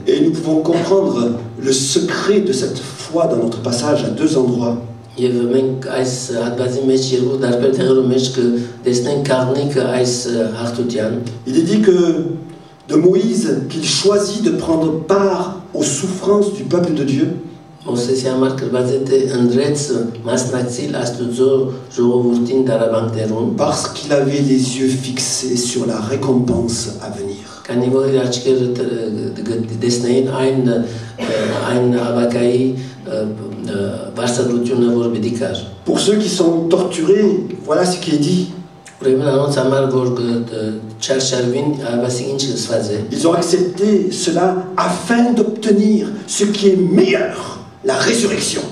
Et nous pouvons comprendre le secret de cette foi dans notre passage à deux endroits. Il est dit que de Moïse qu'il choisit de prendre part aux souffrances du peuple de Dieu. Parce qu'il avait les yeux fixés sur la récompense à venir. Pour ceux qui sont torturés, voilà ce qui est dit. Ils ont accepté cela afin d'obtenir ce qui est meilleur, la résurrection.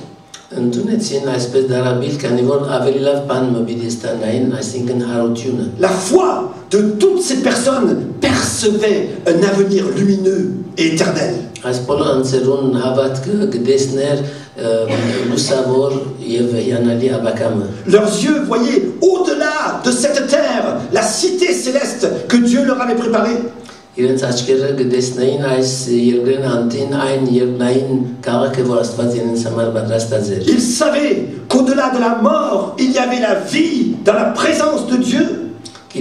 La foi de toutes ces personnes percevait un avenir lumineux et éternel. Leurs yeux voyaient au-delà de cette terre la cité céleste que Dieu leur avait préparée. Ils savaient qu'au-delà de la mort, il y avait la vie dans la présence de Dieu. Et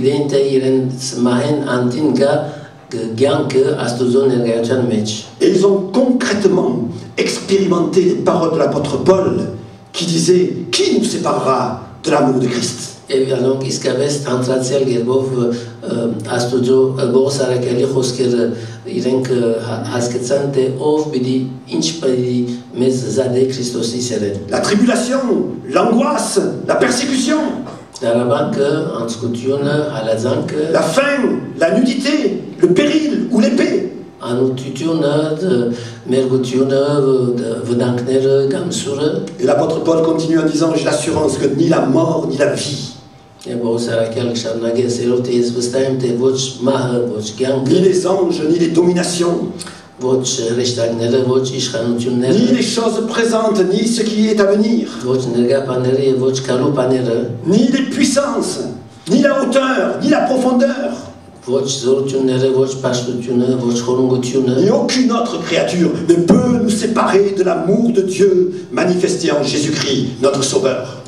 ils ont concrètement expérimenté les paroles de l'apôtre Paul qui disait « Qui nous séparera de l'amour de Christ ?» La tribulation, l'angoisse, la persécution, la faim, la nudité, le péril ou l'épée. Et l'apôtre Paul continue en disant « J'ai l'assurance que ni la mort ni la vie, ni les anges, ni les dominations, ni les choses présentes, ni ce qui est à venir, ni les puissances, ni la hauteur, ni la profondeur, ni aucune autre créature ne peut nous séparer de l'amour de Dieu manifesté en Jésus-Christ, notre Sauveur. »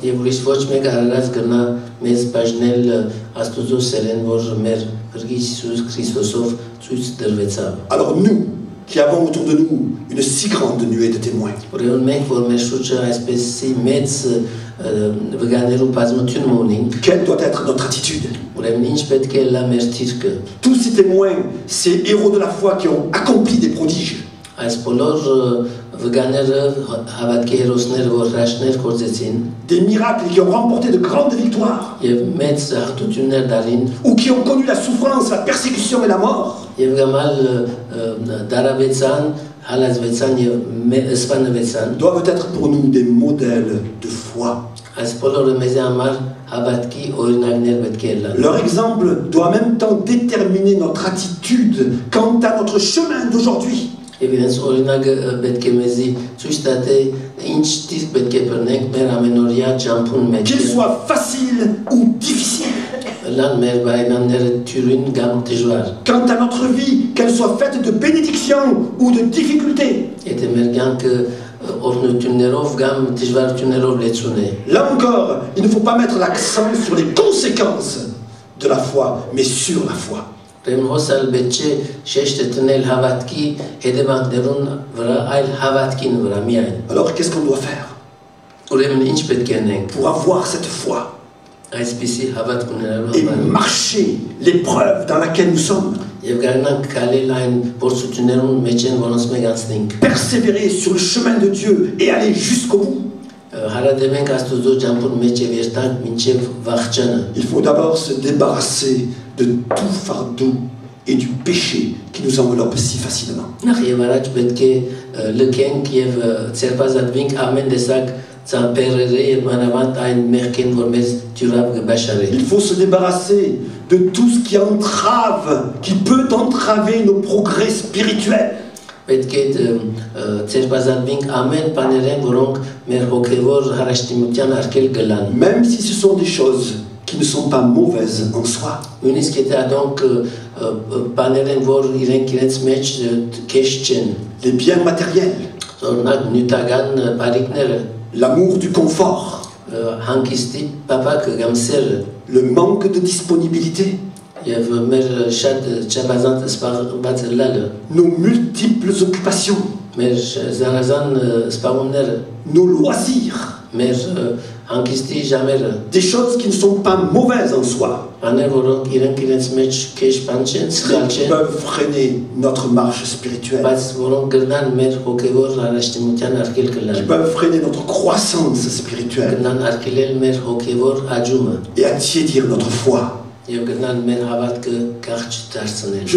Alors nous, qui avons autour de nous une si grande nuée de témoins, quelle doit être notre attitude? Tous ces témoins, ces héros de la foi qui ont accompli des prodiges, des miracles qui ont remporté de grandes victoires, ou qui ont connu la souffrance, la persécution et la mort, doivent être pour nous des modèles de foi. Leur exemple doit en même temps déterminer notre attitude quant à notre chemin d'aujourd'hui. Qu'il soit facile ou difficile. Quant à notre vie, qu'elle soit faite de bénédictions ou de difficultés. Là encore, il ne faut pas mettre l'accent sur les conséquences de la foi, mais sur la foi. Alors qu'est-ce qu'on doit faire pour avoir cette foi et marcher l'épreuve dans laquelle nous sommes? Persévérer sur le chemin de Dieu et aller jusqu'au bout. Il faut d'abord se débarrasser de tout fardeau et du péché qui nous enveloppe si facilement. Il faut se débarrasser de tout ce qui peut entraver nos progrès spirituels. Même si ce sont des choses qui ne sont pas mauvaises en soi. Les biens matériels, l'amour du confort, le manque de disponibilité, nos multiples occupations, nos loisirs, des choses qui ne sont pas mauvaises en soi, qui peuvent freiner notre marche spirituelle, qui peuvent freiner notre croissance spirituelle et attiédir notre foi. Je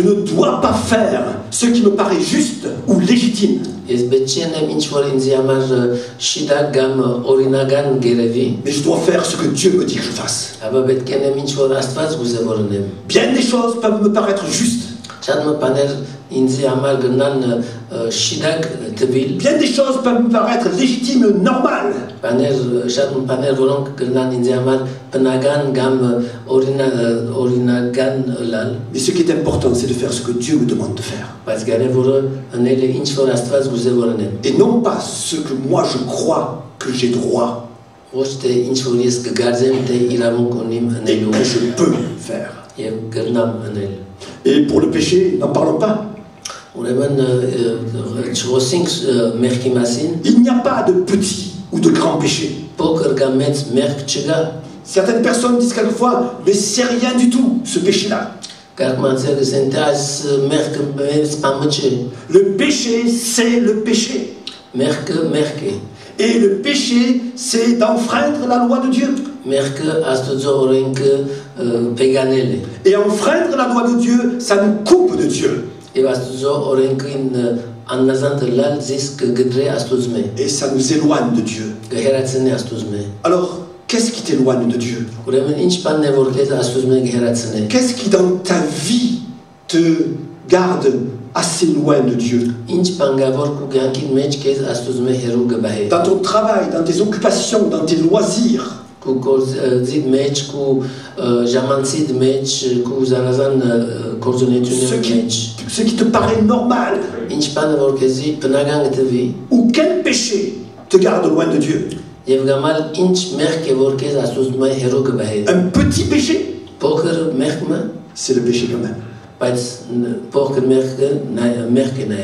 ne dois pas faire ce qui me paraît juste ou légitime. Mais je dois faire ce que Dieu me dit que je fasse. Bien des choses peuvent me paraître justes. Bien des choses peuvent me paraître légitimes, normales. Mais ce qui est important, c'est de faire ce que Dieu me demande de faire. Et non pas ce que moi je crois que j'ai droit et que je peux faire. Et pour le péché, n'en parlons pas. Il n'y a pas de petit ou de grand péché. Certaines personnes disent quelquefois, mais c'est rien du tout, ce péché-là. Le péché, c'est le péché. Et le péché, c'est d'enfreindre la loi de Dieu. Et enfreindre la loi de Dieu, ça nous coupe de Dieu. Et ça nous éloigne de Dieu. Alors, qu'est-ce qui t'éloigne de Dieu? Qu'est-ce qui dans ta vie te garde assez loin de Dieu? Dans ton travail, dans tes occupations, dans tes loisirs. Ce qui te paraît normal. Ou quel péché te garde loin de Dieu? Un petit péché? C'est le péché quand même.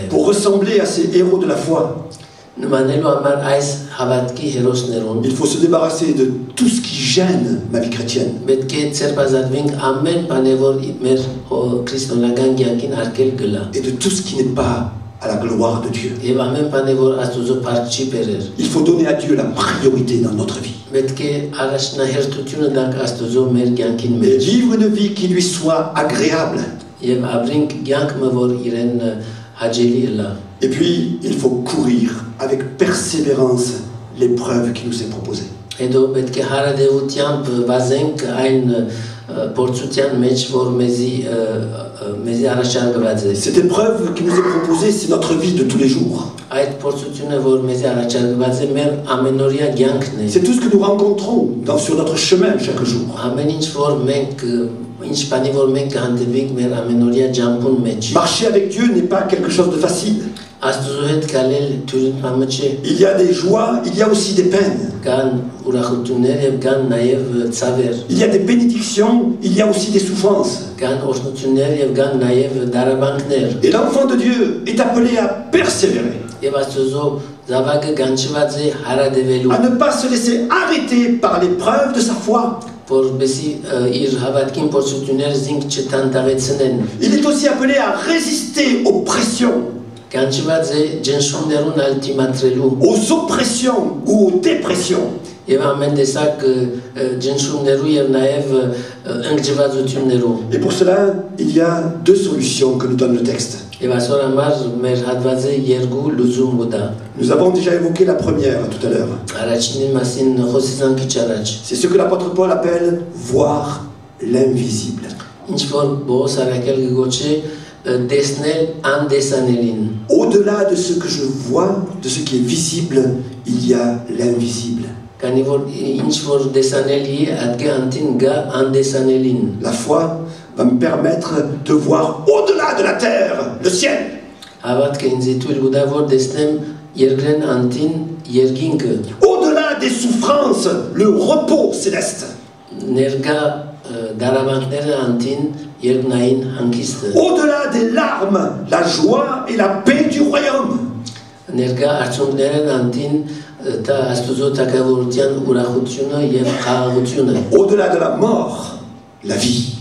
Pour ressembler à ces héros de la foi, il faut se débarrasser de tout ce qui gêne ma vie chrétienne. Et de tout ce qui n'est pas à la gloire de Dieu. Il faut donner à Dieu la priorité dans notre vie. Et vivre une vie qui lui soit agréable. Et puis, il faut courir avec persévérance l'épreuve qui nous est proposée. Cette épreuve qui nous est proposée, c'est notre vie de tous les jours. C'est tout ce que nous rencontrons sur notre chemin chaque jour. Marcher avec Dieu n'est pas quelque chose de facile. Il y a des joies, il y a aussi des peines. Il y a des bénédictions, il y a aussi des souffrances. Et l'enfant de Dieu est appelé à persévérer. À ne pas se laisser arrêter par l'épreuve de sa foi. Il est aussi appelé à résister aux pressions. Aux oppressions ou aux dépressions. Et pour cela, il y a deux solutions que nous donne le texte. Nous avons déjà évoqué la première tout à l'heure. C'est ce que l'apôtre Paul appelle voir l'invisible. Au-delà de ce que je vois, de ce qui est visible, il y a l'invisible. La foi va me permettre de voir au-delà de la terre, le ciel. Au-delà des souffrances, le repos céleste. Au-delà des larmes, la joie et la paix du royaume. Au-delà de la mort, la vie.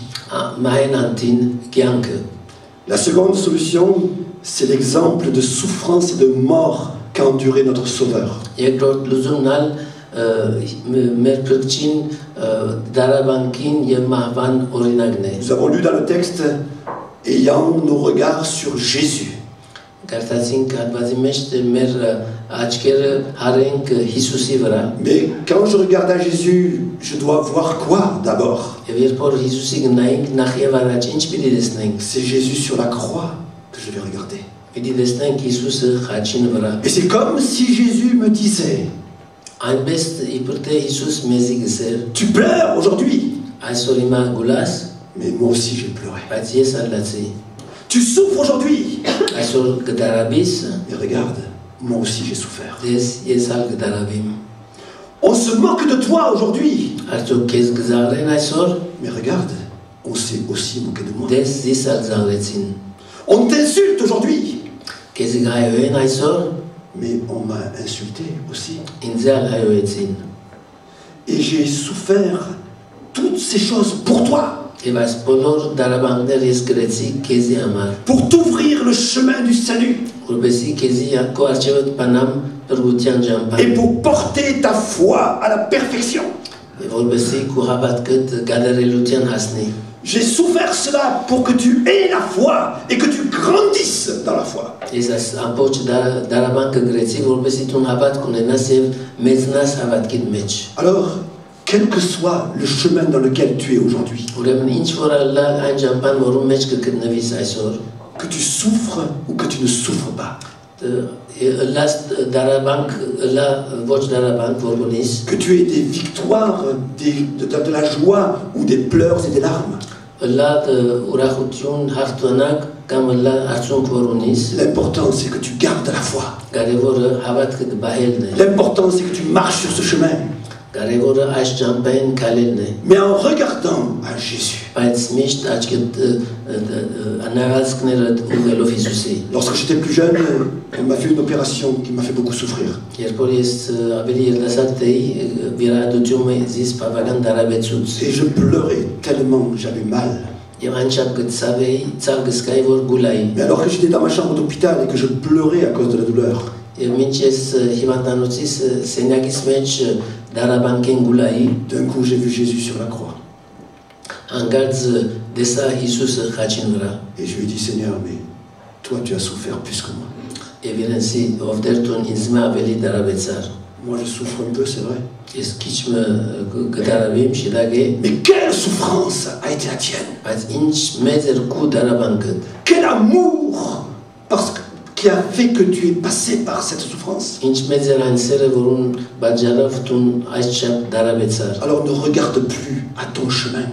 La seconde solution, c'est l'exemple de souffrance et de mort qu'a enduré notre Sauveur. Nous avons lu dans le texte, ayant nos regards sur Jésus. Mais quand je regarde à Jésus, je dois voir quoi d'abord? C'est Jésus sur la croix que je vais regarder. Et c'est comme si Jésus me disait: tu pleures aujourd'hui, mais moi aussi j'ai pleuré. Tu souffres aujourd'hui, mais regarde, moi aussi j'ai souffert. On se moque de toi aujourd'hui, mais regarde, on s'est aussi moqué de moi. On t'insulte aujourd'hui, mais on m'a insulté aussi. Et j'ai souffert toutes ces choses pour toi. Pour t'ouvrir le chemin du salut. Et pour porter ta foi à la perfection. J'ai souffert cela pour que tu aies la foi et que tu grandisses dans la foi. Alors, quel que soit le chemin dans lequel tu es aujourd'hui, que tu souffres ou que tu ne souffres pas, que tu aies des victoires, de la joie ou des pleurs et des larmes, l'important c'est que tu gardes la foi. L'important c'est que tu marches sur ce chemin. Mais en regardant à Jésus. Lorsque j'étais plus jeune, on m'a fait une opération qui m'a fait beaucoup souffrir. Et je pleurais tellement, j'avais mal. Mais alors que j'étais dans ma chambre d'hôpital et que je pleurais à cause de la douleur, d'un coup j'ai vu Jésus sur la croix. Et je lui ai dit: Seigneur, mais toi tu as souffert plus que moi. Moi je souffre un peu, c'est vrai. Mais quelle souffrance a été la tienne! Quel amour! Parce que qui a fait que tu es passé par cette souffrance. Alors ne regarde plus à ton chemin.